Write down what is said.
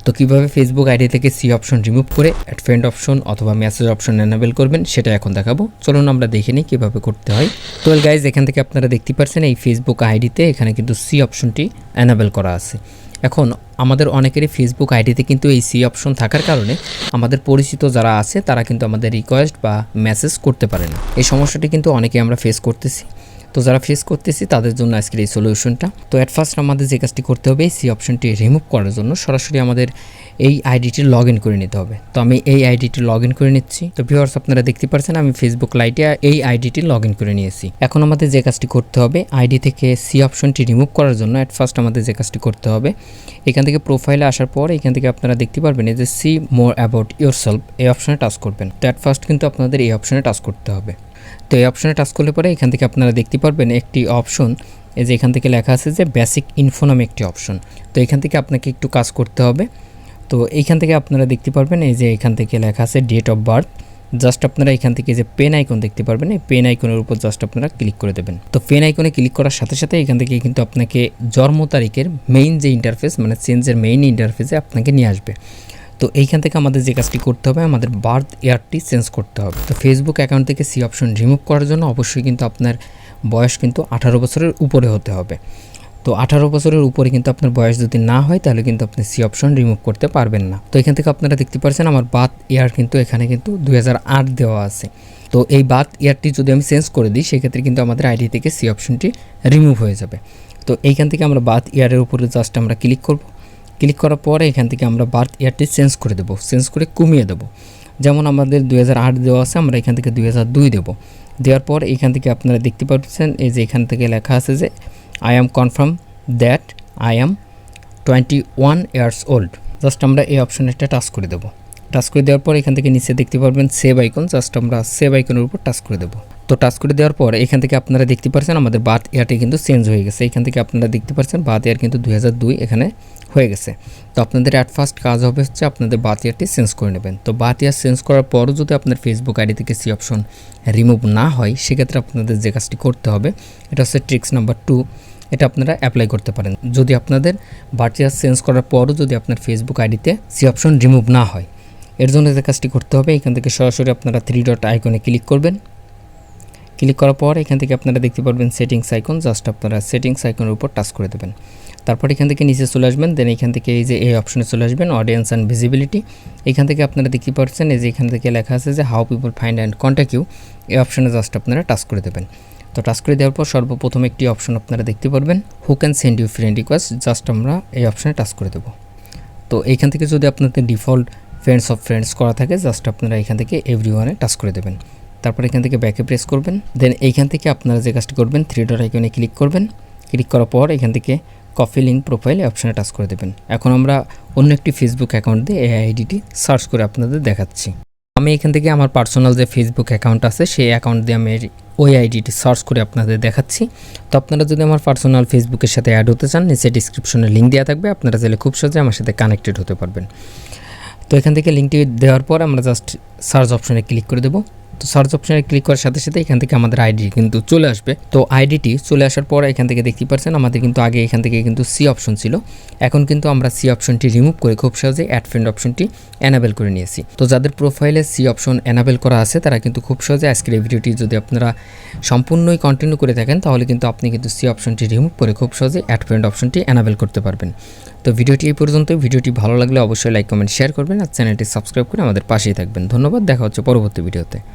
তো কিভাবে Facebook ID থেকে সি অপশন রিমুভ করে অ্যাড ফ্রেন্ড অপশন অথবা মেসেজ অপশন এনাবেল করবেন সেটা এখন দেখাবো। চলুন আমরা দেখে নিই কীভাবে করতে হয়। তো গাইজ এখান থেকে আপনারা দেখতে পাচ্ছেন এই ফেসবুক আইডিতে এখানে কিন্তু সি অপশনটি এনাবেল করা আছে। এখন আমাদের অনেকেরই ফেসবুক আইডিতে কিন্তু এই সি অপশন থাকার কারণে আমাদের পরিচিত যারা আছে তারা কিন্তু আমাদের রিকোয়েস্ট বা মেসেজ করতে পারে না। এই সমস্যাটি কিন্তু অনেকে আমরা ফেস করতেছি। তো যারা ফেস করতেছি তাদের জন্য আজকের এই সলিউশনটা। তো অ্যাট ফার্স্ট আমাদের যে কাজটি করতে হবে সি অপশনটি রিমুভ করার জন্য সরাসরি আমাদের এই আইডিটি লগ ইন করে নিতে হবে। তো আমি এই আইডিটি লগ ইন করে নিচ্ছি। তো ভিউয়ার্স আপনারা দেখতে পাচ্ছেন আমি ফেসবুক লাইটে এই আইডিটি লগ ইন করে নিয়েছি। এখন আমাদের যে কাজটি করতে হবে আইডি থেকে সি অপশনটি রিমুভ করার জন্য অ্যাট ফার্স্ট আমাদের যে কাজটি করতে হবে এখান থেকে প্রোফাইলে আসার পর এখান থেকে আপনারা দেখতে পারবেন এই যে সি মোর অ্যাবাউট ইয়োরসেলফ এই অপশনে টাচ করবেন। তো অ্যাট ফার্স্ট কিন্তু আপনাদের এই অপশনে টাচ করতে হবে। তো এই অপশনে টাচ করলে পরে এখান থেকে আপনারা দেখতে পারবেন একটি অপশন এই যে এখান থেকে লেখা আছে যে বেসিক ইনফো নামে একটি অপশন। তো এখান থেকে আপনাকে একটু কাজ করতে হবে। তো এইখান থেকে আপনারা দেখতে পারবেন এই যে এখান থেকে লেখা আছে ডেট অফ বার্থ। জাস্ট আপনারা এখান থেকে যে পেন আইকন দেখতে পারবেন এই পেন আইকনের উপর জাস্ট আপনারা ক্লিক করে দেবেন। তো পেন আইকনে ক্লিক করার সাথে সাথে এখান থেকে কিন্তু আপনাকে জন্ম তারিখের মেইন যে ইন্টারফেস মানে চেঞ্জের মেইন ইন্টারফেসে আপনাকে নিয়ে আসবে। তো এইখান থেকে আমাদের যে কাজটি করতে হবে আমাদের বার্থ ইয়ারটি চেঞ্জ করতে হবে। তো ফেসবুক অ্যাকাউন্ট থেকে সি অপশন রিমুভ করার জন্য অবশ্যই কিন্তু আপনার বয়স কিন্তু 18 বছরের উপরে হতে হবে। তো 18 বছরের উপরে কিন্তু আপনার বয়স যদি না হয় তাহলে কিন্তু আপনি সি অপশন রিমুভ করতে পারবেন না। তো এখান থেকে আপনারা দেখতে পাচ্ছেন আমার বার্থ ইয়ার কিন্তু এখানে কিন্তু 2008 দেওয়া আছে। তো এই বার্থ ইয়ারটি যদি আমি চেঞ্জ করে দিই সেক্ষেত্রে কিন্তু আমাদের আইডি থেকে সি অপশনটি রিমুভ হয়ে যাবে। তো এইখান থেকে আমরা বার্থ ইয়ারের উপরে জাস্ট আমরা ক্লিক করব। ক্লিক করার পরে এখান থেকে আমরা বার্থ ইয়ারটি চেঞ্জ করে দেবো, চেঞ্জ করে কমিয়ে দেবো। যেমন আমাদের 2008 দেওয়া আছে আমরা এখান থেকে 2002 দেবো। দেওয়ার পর এখান থেকে আপনারা দেখতে পাচ্ছেন এই যে এখান থেকে লেখা আছে যে I am confirm that I am 21 years old. Just আমরা এই অপশনটা টাচ করে দেবো। টাচ করে দেওয়ার পর এখান থেকে নিচে দেখতে পারবেন সেভ আইকন, জাস্ট আমরা সেভ আইকনের উপর টাচ করে দেবো। তো টাচ করে দেওয়ার পর এখান থেকে আপনারা দেখতে পাচ্ছেন আমাদের বার্থ ইয়ারটি কিন্তু চেঞ্জ হয়ে গেছে। এখান থেকে আপনারা দেখতে পাচ্ছেন বার্থ ইয়ার কিন্তু 2002 এখানে হয়ে গেছে। তো আপনাদের অ্যাট ফার্স্ট কাজ হবে হচ্ছে আপনাদের বার্থ ইয়ারটি চেঞ্জ করে নেবেন। তো বার্থ ইয়ার চেঞ্জ করার পরও যদি আপনার ফেসবুক আইডি থেকে সি অপশন রিমুভ না হয় সেক্ষেত্রে আপনাদের যে কাজটি করতে হবে এটা হচ্ছে ট্রিক্স নাম্বার 2। এটা আপনারা অ্যাপ্লাই করতে পারেন যদি আপনাদের বার্থ ইয়ার চেঞ্জ করার পরও যদি আপনার ফেসবুক আইডিতে সি অপশন রিমুভ না হয়। এর জন্য যে কাজটি করতে হবে এখান থেকে সরাসরি আপনারা 3 ডট আইকনে ক্লিক করবেন। ক্লিক করার পর এখান থেকে আপনারা দেখতে পারবেন সেটিংস আইকন, জাস্ট আপনারা সেটিংস আইকনের উপর টাচ করে দেবেন। তারপর এখান থেকে নিচে চলে আসবেন। দেন এখান থেকে এই যে এই অপশনে চলে আসবেন অডিয়েন্স অ্যান্ড ভিজিবিলিটি। এখান থেকে আপনারা দেখতে পাচ্ছেন এই যে এখান থেকে লেখা আছে যে how people find and contact you এই অপশনে জাস্ট আপনারা টাচ করে দেবেন। তো টাচ করে দেওয়ার পর সর্বপ্রথম একটি অপশন আপনারা দেখতে পারবেন who can send you friend request, just আমরা এই অপশনে টাচ করে দেবো। তো এইখান থেকে যদি আপনাদের ডিফল্ট ফ্রেন্ডস অফ ফ্রেন্ডস করা থাকে জাস্ট আপনারা এখান থেকে এভরিওয়ানে টাচ করে দেবেন। তারপর এখান থেকে ব্যাকে প্রেস করবেন। দেন এইখান থেকে আপনারা যে কাজটি করবেন 3 ডট আইকনে ক্লিক করবেন। ক্লিক করার পর এখান থেকে কপি লিঙ্ক প্রোফাইল এই অপশনে টাচ করে দেবেন। এখন আমরা অন্য একটি ফেসবুক অ্যাকাউন্ট দিয়ে এই আইডিটি সার্চ করে আপনাদের দেখাচ্ছি। আমি এখান থেকে আমার পার্সোনাল যে ফেসবুক অ্যাকাউন্ট আছে সেই অ্যাকাউন্ট দিয়ে আমি ওই আইডিটি সার্চ করে আপনাদের দেখাচ্ছি। তো আপনারা যদি আমার পার্সোনাল ফেসবুকের সাথে অ্যাড হতে চান নিচে ডিসক্রিপশনে লিঙ্ক দেওয়া থাকবে, আপনারা চাইলে খুব সহজে আমার সাথে কানেক্টেড হতে পারবেন। তো এখান থেকে লিঙ্কটি দেওয়ার পর আমরা জাস্ট সার্চ অপশনে ক্লিক করে দেবো। তো সার্চ অপশনে ক্লিক করার সাথে সাথে এখান থেকে আমাদের আইডি কিন্তু চলে আসবে। তো আইডিটি চলে আসার পর এখান থেকে দেখতে পাচ্ছেন আমাদের কিন্তু আগে এখান থেকে কিন্তু সি অপশন ছিল, এখন কিন্তু আমরা সি অপশনটি রিমুভ করে খুব সহজে অ্যাড ফ্রেন্ড অপশনটি এনাবেল করে নিয়েছি। তো যাদের প্রোফাইলে সি অপশন এনাবেল করা আছে তারা কিন্তু খুব সহজে আজকের এই ভিডিওটি যদি আপনারা সম্পূর্ণই কন্টিনিউ করে থাকেন তাহলে কিন্তু আপনি কিন্তু সি অপশনটি রিমুভ করে খুব সহজে অ্যাড ফ্রেন্ড অপশনটি এনাবেল করতে পারবেন। তো ভিডিওটি এই পর্যন্ত। ভিডিওটি ভালো লাগলে অবশ্যই লাইক কমেন্ট শেয়ার করবেন আর চ্যানেলটি সাবস্ক্রাইব করে আমাদের পাশেই থাকবেন। ধন্যবাদ, দেখা হচ্ছে পরবর্তী ভিডিওতে।